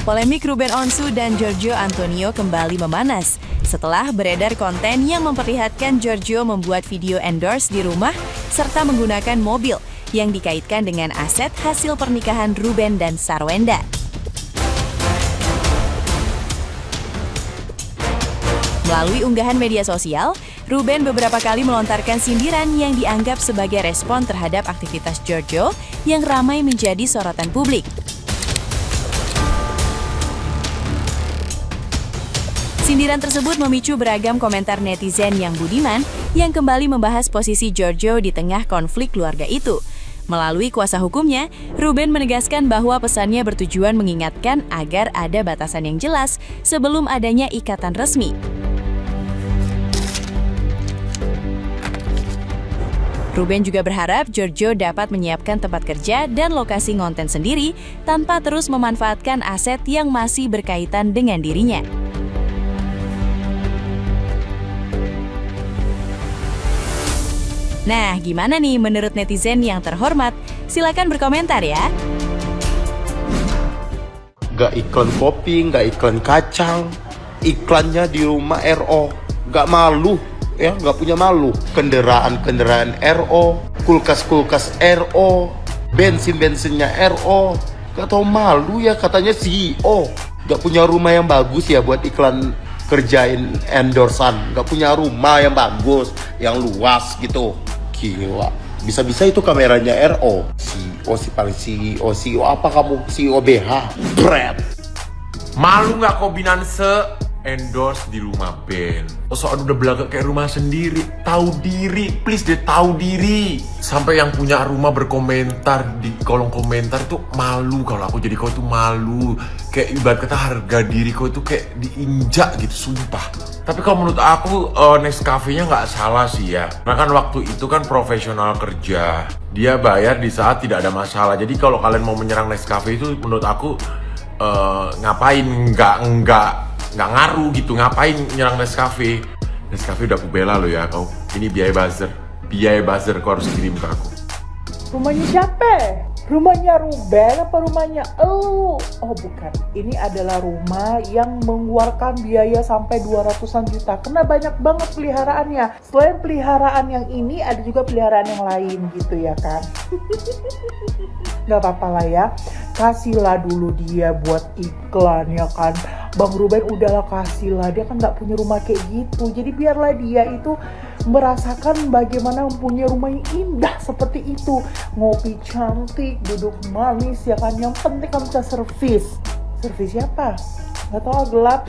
Polemik Ruben Onsu dan Giorgio Antonio kembali memanas setelah beredar konten yang memperlihatkan Giorgio membuat video endorse di rumah serta menggunakan mobil yang dikaitkan dengan aset hasil pernikahan Ruben dan Sarwenda. Melalui unggahan media sosial, Ruben beberapa kali melontarkan sindiran yang dianggap sebagai respon terhadap aktivitas Giorgio yang ramai menjadi sorotan publik. Sindiran tersebut memicu beragam komentar netizen yang budiman yang kembali membahas posisi Giorgio di tengah konflik keluarga itu. Melalui kuasa hukumnya, Ruben menegaskan bahwa pesannya bertujuan mengingatkan agar ada batasan yang jelas sebelum adanya ikatan resmi. Ruben juga berharap Giorgio dapat menyiapkan tempat kerja dan lokasi ngonten sendiri tanpa terus memanfaatkan aset yang masih berkaitan dengan dirinya. Nah, gimana nih menurut netizen yang terhormat? Silakan berkomentar ya. Gak iklan kopi, gak iklan kacang, iklannya di rumah RO. Gak malu, ya, gak punya malu. Kendaraan-kendaraan RO, kulkas-kulkas RO, bensin-bensinnya RO. Gak tau malu ya, katanya CEO. Gak punya rumah yang bagus ya buat iklan kerjain endorsan. Gak punya rumah yang bagus, yang luas gitu. Gila, bisa-bisa itu kameranya RO. CEO sih paling CEO apa kamu? CEO BH? Bret. Malu nggak kau Binance endorse di rumah band? Soal udah belakang kayak rumah sendiri. Tahu diri, please deh, tahu diri. Sampai yang punya rumah berkomentar di kolom komentar itu malu. Kalau aku jadi kau itu malu. Kayak ibarat kata harga diri kau itu kayak diinjak gitu, sumpah. Tapi kalau menurut aku Nescafe-nya nggak salah sih ya. Karena kan waktu itu kan profesional kerja. Dia bayar di saat tidak ada masalah. Jadi kalau kalian mau menyerang Nescafe itu menurut aku ngapain nggak ngaruh gitu, ngapain nyerang Nescafe. Nescafe udah aku bela lo ya kau. Ini biaya buzzer kau harus kirim ke aku. Rumahnya siapa? Rumahnya Ruben apa rumahnya elu? Oh bukan, ini adalah rumah yang mengeluarkan biaya sampai 200-an juta karena banyak banget peliharaannya. Selain peliharaan yang ini, ada juga peliharaan yang lain gitu ya kan. Gak apa-apa lah ya, kasihlah dulu dia buat iklan ya kan. Bang Ruben udahlah kasihlah, dia kan gak punya rumah kayak gitu. Jadi biarlah dia itu merasakan bagaimana mempunyai rumah yang indah seperti itu. Ngopi cantik, duduk manis ya kan. Yang penting kan bisa servis. Servis siapa? Gak tau, gelap.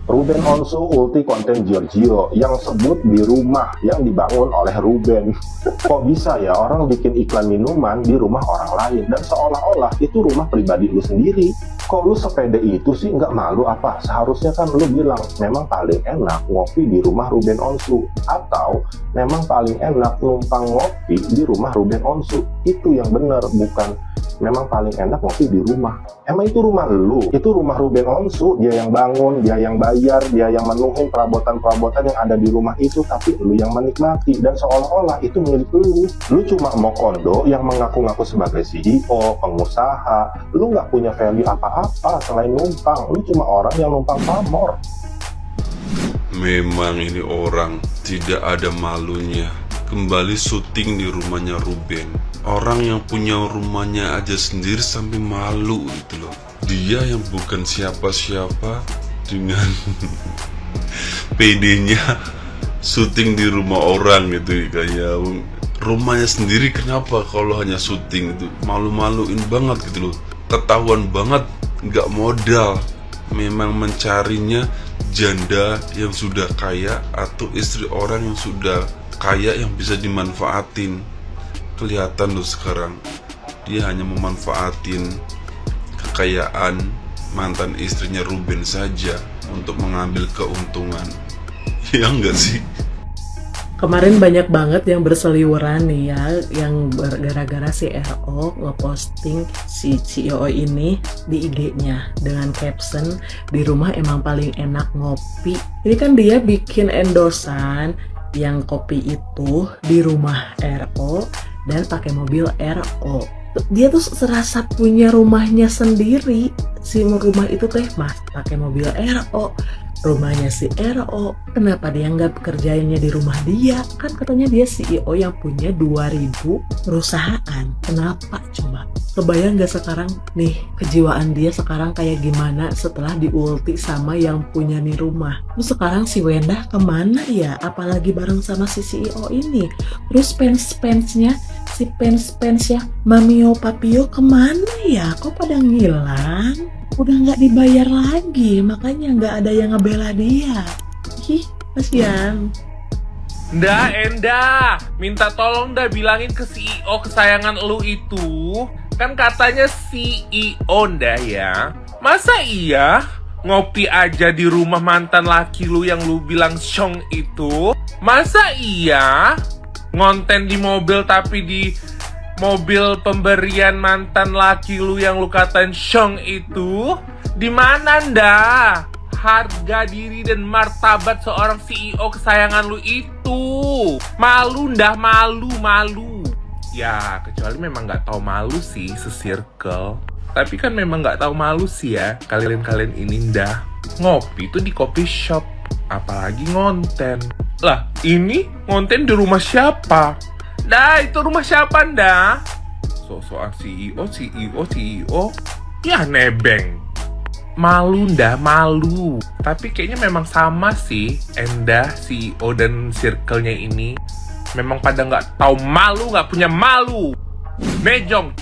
Ruben Onsu ulti konten Giorgio yang sebut di rumah yang dibangun oleh Ruben. Kok bisa ya orang bikin iklan minuman di rumah orang lain dan seolah-olah itu rumah pribadi lu sendiri. Kok lu sepede itu sih, nggak malu apa? Seharusnya kan lu bilang memang paling enak ngopi di rumah Ruben Onsu, atau memang paling enak numpang ngopi di rumah Ruben Onsu. Itu yang benar, bukan memang paling enak ngopi di rumah. Emang itu rumah lu? Itu rumah Ruben Onsu, dia yang bangun, dia yang bayar, dia yang menuhin perabotan-perabotan yang ada di rumah itu, tapi lu yang menikmati dan seolah-olah itu milik lu. Lu cuma mau kondo yang mengaku-ngaku sebagai CEO, pengusaha. Lu nggak punya value apa-apa selain numpang. Lu cuma orang yang numpang pamor. Memang ini orang tidak ada malunya. Kembali syuting di rumahnya Ruben. Orang yang punya rumahnya aja sendiri sampai malu gitu loh. Dia yang bukan siapa-siapa dengan PD-nya syuting di rumah orang gitu. Kayak rumahnya sendiri, kenapa kalau hanya syuting itu malu-maluin banget gitu loh. Ketahuan banget nggak modal. Memang mencarinya janda yang sudah kaya atau istri orang yang sudah kaya yang bisa dimanfaatin. Kelihatan loh sekarang dia hanya memanfaatin kekayaan mantan istrinya Ruben saja untuk mengambil keuntungan. Ya enggak sih? Kemarin banyak banget yang berseliweran nih ya, yang gara-gara si RO ngeposting si CEO ini di IG-nya dengan caption, di rumah emang paling enak ngopi. Ini kan dia bikin endorsan yang kopi itu di rumah RO dan pakai mobil RO. Dia tuh serasa punya rumahnya sendiri. Si rumah itu teh mas pakai mobil RO, rumahnya si RO. Kenapa dia nggak kerjainnya di rumah dia? Kan katanya dia CEO yang punya 2000 perusahaan. Kenapa coba? Kebayang nggak sekarang nih kejiwaan dia sekarang kayak gimana setelah diulti sama yang punya nih rumah? Terus sekarang si Wenda kemana ya? Apalagi bareng sama si CEO ini. Terus fans-fansnya, si fans-fansnya Mamio Papio kemana ya? Kok pada ngilang? Udah nggak dibayar lagi, makanya nggak ada yang ngebela dia. Ih, kasihan. Enda, minta tolong bilangin ke CEO kesayangan lu itu. Kan katanya CEO ya. Masa iya ngopi aja di rumah mantan laki lu yang lu bilang syong itu? Masa iya ngonten di mobil tapi di mobil pemberian mantan laki lu yang lu katain syong itu? Di mana harga diri dan martabat seorang CEO kesayangan lu itu? Malu malu. Ya kecuali memang nggak tahu malu sih se-circle. Tapi kan memang nggak tahu malu sih ya kalian ini ngopi tuh di coffee shop, apalagi ngonten. Lah ini ngonten di rumah siapa? Itu rumah siapa So-soan CEO. Ya nebeng. Malu malu. Tapi kayaknya memang sama sih Enda, CEO dan circle-nya ini. Memang pada nggak tahu malu, nggak punya malu. Mejong.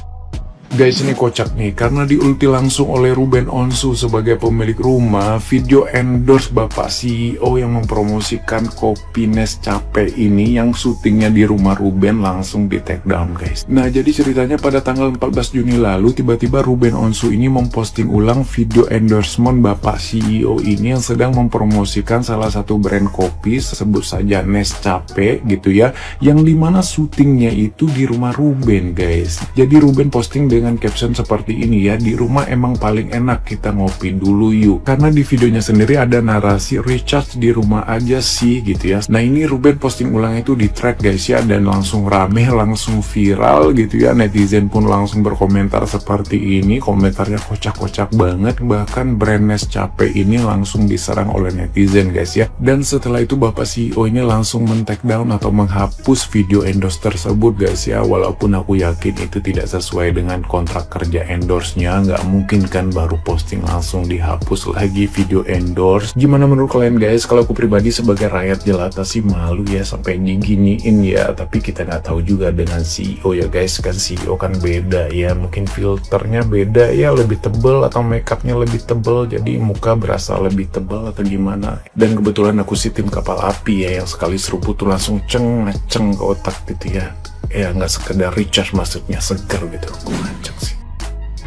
Guys, ini kocak nih, karena diulti langsung oleh Ruben Onsu sebagai pemilik rumah, video endorse Bapak CEO yang mempromosikan kopi Nescafe ini yang syutingnya di rumah Ruben langsung di take down guys. Nah, jadi ceritanya pada tanggal 14 Juni lalu, tiba-tiba Ruben Onsu ini memposting ulang video endorsement Bapak CEO ini yang sedang mempromosikan salah satu brand kopi, sebut saja Nescafe gitu ya, yang dimana syutingnya itu di rumah Ruben guys. Jadi Ruben posting dengan caption seperti ini ya, di rumah emang paling enak, kita ngopi dulu yuk. Karena di videonya sendiri ada narasi recharge di rumah aja sih gitu ya. Nah ini Ruben posting ulang itu di thread guys ya, dan langsung rame, langsung viral gitu ya. Netizen pun langsung berkomentar seperti ini, komentarnya kocak-kocak banget. Bahkan brand Nescafe ini langsung diserang oleh netizen guys ya. Dan setelah itu Bapak CEO ini langsung men-take down atau menghapus video endorse tersebut guys ya. Walaupun aku yakin itu tidak sesuai dengan kontrak kerja endorse-nya, nggak mungkin kan baru posting langsung dihapus lagi video endorse. Gimana menurut kalian guys? Kalau aku pribadi sebagai rakyat jelata sih malu ya sampai diginiin ya, tapi kita nggak tahu juga dengan CEO ya guys, kan CEO kan beda ya, mungkin filternya beda ya, lebih tebel atau makeupnya lebih tebel jadi muka berasa lebih tebel atau gimana. Dan kebetulan aku sih tim kapal api ya, yang sekali seruput tuh langsung ngeceng ke otak gitu ya. Ya nggak sekedar recharge, maksudnya seger gitu. Aku ngacak sih.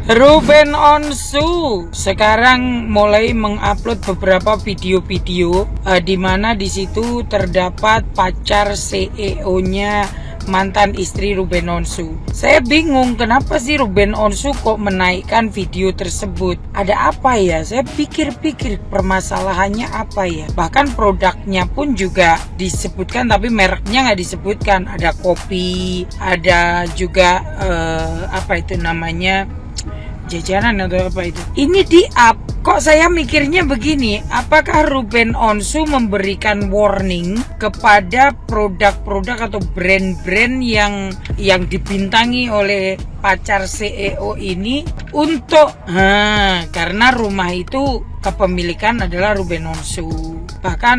Ruben Onsu sekarang mulai mengupload beberapa video-video di mana di situ terdapat pacar CEO-nya mantan istri Ruben Onsu. Saya bingung kenapa sih Ruben Onsu kok menaikkan video tersebut. Ada apa ya? Saya pikir-pikir permasalahannya apa ya. Bahkan produknya pun juga disebutkan tapi mereknya nggak disebutkan. Ada kopi, ada juga apa itu namanya, jajanan atau apa itu. Ini di up. Kok saya mikirnya begini, apakah Ruben Onsu memberikan warning kepada produk-produk atau brand-brand yang dibintangi oleh pacar CEO ini untuk karena rumah itu kepemilikan adalah Ruben Onsu. Bahkan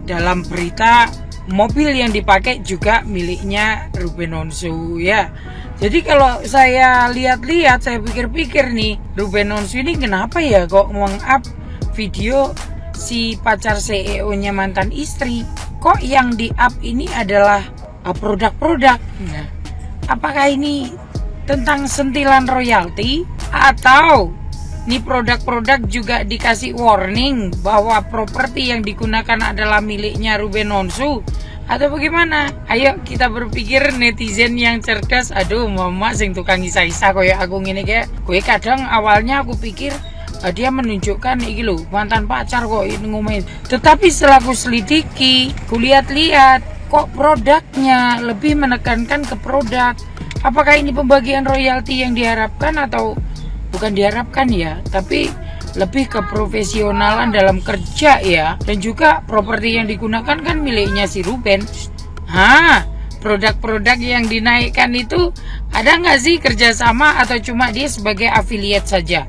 dalam berita mobil yang dipakai juga miliknya Ruben Onsu ya. Jadi kalau saya lihat-lihat, saya pikir-pikir nih, Ruben Onsu ini kenapa ya kok meng-up video si pacar CEO-nya mantan istri? Kok yang di-up ini adalah produk-produk? Nah, apakah ini tentang sentilan royalti? Atau ini produk-produk juga dikasih warning bahwa properti yang digunakan adalah miliknya Ruben Onsu? Atau bagaimana? Ayo kita berpikir netizen yang cerdas. Aduh mama sing tukang isa-isa koyo aku ngene kayak. Gue kadang awalnya aku pikir dia menunjukkan iki lho mantan pacar kok ini ngomongin. Tetapi setelah aku selidiki, ku lihat-lihat kok produknya lebih menekankan ke produk. Apakah ini pembagian royalti yang diharapkan atau bukan diharapkan ya, tapi lebih ke profesionalan dalam kerja ya. Dan juga properti yang digunakan kan miliknya si Ruben. Produk-produk yang dinaikkan itu ada nggak sih kerjasama atau cuma dia sebagai afiliat saja?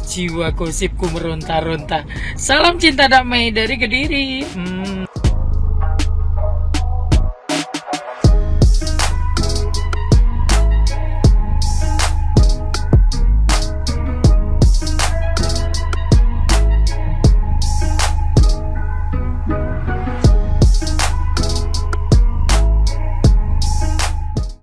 Jiwa gosipku meronta-ronta. Salam cinta damai dari Kediri.